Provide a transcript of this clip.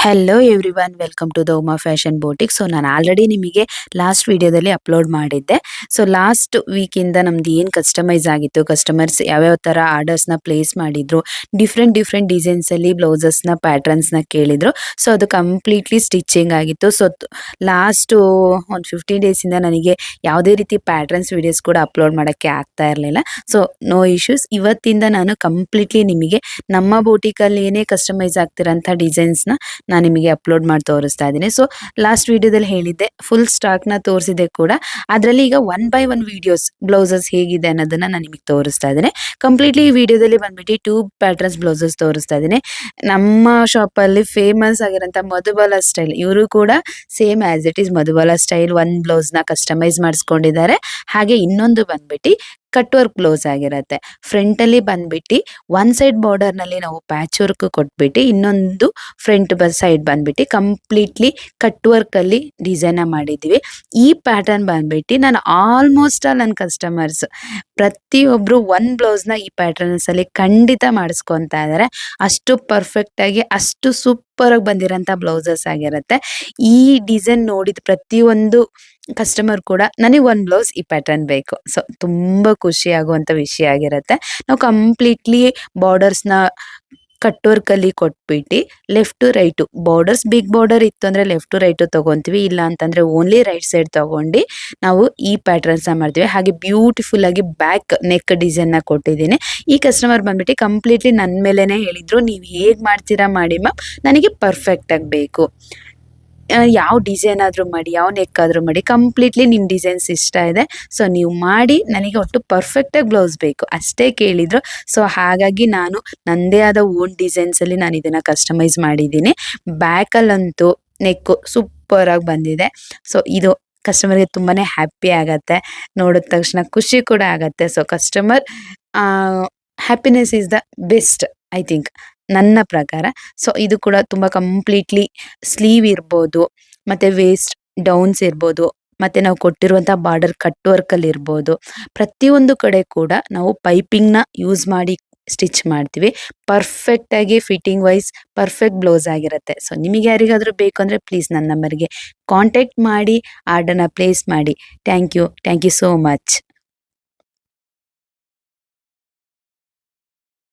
Hello everyone welcome to the Uma fashion boutique. So ನಾನು already ನಿಮಗೆ last ವಿಡಿಯೋದಲ್ಲಿ upload ಮಾಡಿದ್ದೆ. ಸೊ ಲಾಸ್ಟ್ ವೀಕಿಂದ ನಮ್ದು ಏನು ಕಸ್ಟಮೈಸ್ ಆಗಿತ್ತು, ಕಸ್ಟಮರ್ಸ್ ಯಾವ್ಯಾವ ಥರ ಆರ್ಡರ್ಸ್ನ ಪ್ಲೇಸ್ ಮಾಡಿದ್ರು, ಡಿಫ್ರೆಂಟ್ ಡಿಸೈನ್ಸಲ್ಲಿ ಬ್ಲೌಸಸ್ನ ಪ್ಯಾಟ್ರನ್ಸ್ನ ಕೇಳಿದರು. ಸೊ ಅದು ಕಂಪ್ಲೀಟ್ಲಿ ಸ್ಟಿಚಿಂಗ್ ಆಗಿತ್ತು. ಸೊ ಲಾಸ್ಟು ಒಂದು 15 ಡೇಸಿಂದ ನನಗೆ ಯಾವುದೇ ರೀತಿ ಪ್ಯಾಟ್ರನ್ಸ್ ವಿಡಿಯೋಸ್ ಕೂಡ ಅಪ್ಲೋಡ್ ಮಾಡೋಕ್ಕೆ ಆಗ್ತಾ ಇರಲಿಲ್ಲ. ಸೊ ನೋ ಇಶ್ಯೂಸ್, ಇವತ್ತಿಂದ ನಾನು ಕಂಪ್ಲೀಟ್ಲಿ ನಿಮಗೆ ನಮ್ಮ ಬೋಟಿಕಲ್ಲಿ ಏನೇ ಕಸ್ಟಮೈಸ್ ಆಗ್ತಿರೋಂಥ ಡಿಸೈನ್ಸ್ನ ನಾನು ನಿಮಗೆ ಅಪ್ಲೋಡ್ ಮಾಡಿ ತೋರಿಸ್ತಾ ಇದ್ದೀನಿ. ಸೊ ಲಾಸ್ಟ್ ವಿಡಿಯೋದಲ್ಲಿ ಹೇಳಿದ್ದೆ, ಫುಲ್ ಸ್ಟಾಕ್ನ ತೋರಿಸಿದೆ ಕೂಡ. ಅದರಲ್ಲಿ ಈಗ 1 by 1 ವಿಡಿಯೋಸ್ ಬ್ಲೌಸಸ್ ಹೇಗಿದೆ ಅನ್ನೋದನ್ನ ನಾನು ನಿಮಗೆ ತೋರಿಸ್ತಾ ಇದ್ದೀನಿ. ಕಂಪ್ಲೀಟ್ಲಿ ಈ ವಿಡಿಯೋದಲ್ಲಿ ಬಂದ್ಬಿಟ್ಟು 2 ಪ್ಯಾಟ್ರನ್ಸ್ ಬ್ಲೌಸಸ್ ತೋರಿಸ್ತಾ ಇದ್ದೀನಿ. ನಮ್ಮ ಶಾಪಲ್ಲಿ ಫೇಮಸ್ ಆಗಿರೋಂಥ ಮಧುಬಾಲ ಸ್ಟೈಲ್, ಇವರು ಕೂಡ same as it is Madhubala style ಒಂದು ಬ್ಲೌಸ್ನ ಕಸ್ಟಮೈಸ್ ಮಾಡಿಸ್ಕೊಂಡಿದ್ದಾರೆ. ಹಾಗೆ ಇನ್ನೊಂದು ಬಂದ್ಬಿಟ್ಟು ಕಟ್ ವರ್ಕ್ ಬ್ಲೌಸ್ ಆಗಿರುತ್ತೆ. ಫ್ರಂಟಲ್ಲಿ ಬಂದ್ಬಿಟ್ಟು ಒನ್ ಸೈಡ್ ಬಾರ್ಡರ್ನಲ್ಲಿ ನಾವು ಪ್ಯಾಚ್ ವರ್ಕ್ ಕೊಟ್ಬಿಟ್ಟು, ಇನ್ನೊಂದು ಫ್ರಂಟ್ ಸೈಡ್ ಬಂದ್ಬಿಟ್ಟು ಕಂಪ್ಲೀಟ್ಲಿ ಕಟ್ ವರ್ಕಲ್ಲಿ ಡಿಸೈನ ಮಾಡಿದ್ವಿ. ಈ ಪ್ಯಾಟರ್ನ್ ಬಂದ್ಬಿಟ್ಟು ನಾನು ಆಲ್ಮೋಸ್ಟ್ ನನ್ನ ಕಸ್ಟಮರ್ಸ್ ಪ್ರತಿಯೊಬ್ಬರು ಒಂದು ಬ್ಲೌಸ್ನ ಈ ಪ್ಯಾಟರ್ನ್ಸಲ್ಲಿ ಖಂಡಿತ ಮಾಡಿಸ್ಕೊತಾ ಇದ್ದಾರೆ. ಅಷ್ಟು ಪರ್ಫೆಕ್ಟಾಗಿ, ಅಷ್ಟು ಸೂಪರಾಗಿ ಬಂದಿರೋಂಥ ಬ್ಲೌಸಸ್ ಆಗಿರುತ್ತೆ. ಈ ಡಿಸೈನ್ ನೋಡಿದ ಪ್ರತಿಯೊಂದು ಕಸ್ಟಮರ್ ಕೂಡ ನನಗೆ ಒಂದು ಬ್ಲೌಸ್ ಈ ಪ್ಯಾಟರ್ನ್ ಬೇಕು. ಸೊ ತುಂಬ ಖುಷಿ ಆಗುವಂಥ ವಿಷಯ ಆಗಿರುತ್ತೆ. ನಾವು ಕಂಪ್ಲೀಟ್ಲಿ ಬಾರ್ಡರ್ಸ್ನ ಕಟ್ ವರ್ಕಲ್ಲಿ ಕೊಟ್ಬಿಟ್ಟು left to right borders, big border ಇತ್ತು ಅಂದರೆ ಲೆಫ್ಟ್ ಟು ರೈಟು ತೊಗೊತೀವಿ, ಇಲ್ಲ ಅಂತಂದರೆ ಓನ್ಲಿ ರೈಟ್ ಸೈಡ್ ತೊಗೊಂಡು ನಾವು ಈ ಪ್ಯಾಟರ್ನ್ಸ್ನ ಮಾಡ್ತೀವಿ. ಹಾಗೆ ಬ್ಯೂಟಿಫುಲ್ಲಾಗಿ ಬ್ಯಾಕ್ ನೆಕ್ ಡಿಸೈನ್ನ ಕೊಟ್ಟಿದ್ದೀನಿ. ಈ ಕಸ್ಟಮರ್ ಬಂದ್ಬಿಟ್ಟು ಕಂಪ್ಲೀಟ್ಲಿ ನನ್ನ ಮೇಲೇ ಹೇಳಿದರು, ನೀವು ಹೇಗೆ ಮಾಡ್ತೀರಾ ಮಾಡಿ ಮ್ಯಾಮ್, ನನಗೆ ಪರ್ಫೆಕ್ಟಾಗಿ ಬೇಕು. ಯಾವ ಡಿಸೈನ್ ಆದರೂ ಮಾಡಿ, ಯಾವ ನೆಕ್ ಆದರೂ ಮಾಡಿ, ಕಂಪ್ಲೀಟ್ಲಿ ನಿಮ್ಮ ಡಿಸೈನ್ಸ್ ಇಷ್ಟ ಇದೆ, ಸೊ ನೀವು ಮಾಡಿ, ನನಗೆ ಒಟ್ಟು ಪರ್ಫೆಕ್ಟಾಗಿ ಬ್ಲೌಸ್ ಬೇಕು ಅಷ್ಟೇ ಕೇಳಿದರು. ಸೊ ಹಾಗಾಗಿ ನಾನು ನನ್ನದೇ ಆದ ಓನ್ ಡಿಸೈನ್ಸಲ್ಲಿ ನಾನು ಇದನ್ನು ಕಸ್ಟಮೈಸ್ ಮಾಡಿದ್ದೀನಿ. ಬ್ಯಾಕಲ್ಲಂತೂ ನೆಕ್ಕು ಸೂಪರಾಗಿ ಬಂದಿದೆ. ಸೊ ಇದು ಕಸ್ಟಮರ್ಗೆ ತುಂಬಾ ಹ್ಯಾಪಿ ಆಗತ್ತೆ, ನೋಡಿದ ತಕ್ಷಣ ಖುಷಿ ಕೂಡ ಆಗತ್ತೆ. So customer happiness is the best I think, ನನ್ನ ಪ್ರಕಾರ. ಸೊ ಇದು ಕೂಡ ತುಂಬ ಕಂಪ್ಲೀಟ್ಲಿ ಸ್ಲೀವ್ ಇರ್ಬೋದು, ಮತ್ತು ವೇಸ್ಟ್ ಡೌನ್ಸ್ ಇರ್ಬೋದು, ಮತ್ತು ನಾವು ಕೊಟ್ಟಿರುವಂಥ ಬಾರ್ಡರ್ ಕಟ್ ವರ್ಕಲ್ಲಿ ಇರ್ಬೋದು, ಪ್ರತಿಯೊಂದು ಕಡೆ ಕೂಡ ನಾವು ಪೈಪಿಂಗ್ನ ಯೂಸ್ ಮಾಡಿ ಸ್ಟಿಚ್ ಮಾಡ್ತೀವಿ. ಪರ್ಫೆಕ್ಟಾಗಿ ಫಿಟ್ಟಿಂಗ್ ವೈಸ್ ಪರ್ಫೆಕ್ಟ್ ಬ್ಲೌಸ್ ಆಗಿರುತ್ತೆ. ಸೊ ನಿಮಗೆ ಯಾರಿಗಾದರೂ ಬೇಕು ಅಂದರೆ ಪ್ಲೀಸ್ ನನ್ನ ನಂಬರ್ಗೆ ಕಾಂಟ್ಯಾಕ್ಟ್ ಮಾಡಿ ಆರ್ಡರ್ನ ಪ್ಲೇಸ್ ಮಾಡಿ. Thank you so much.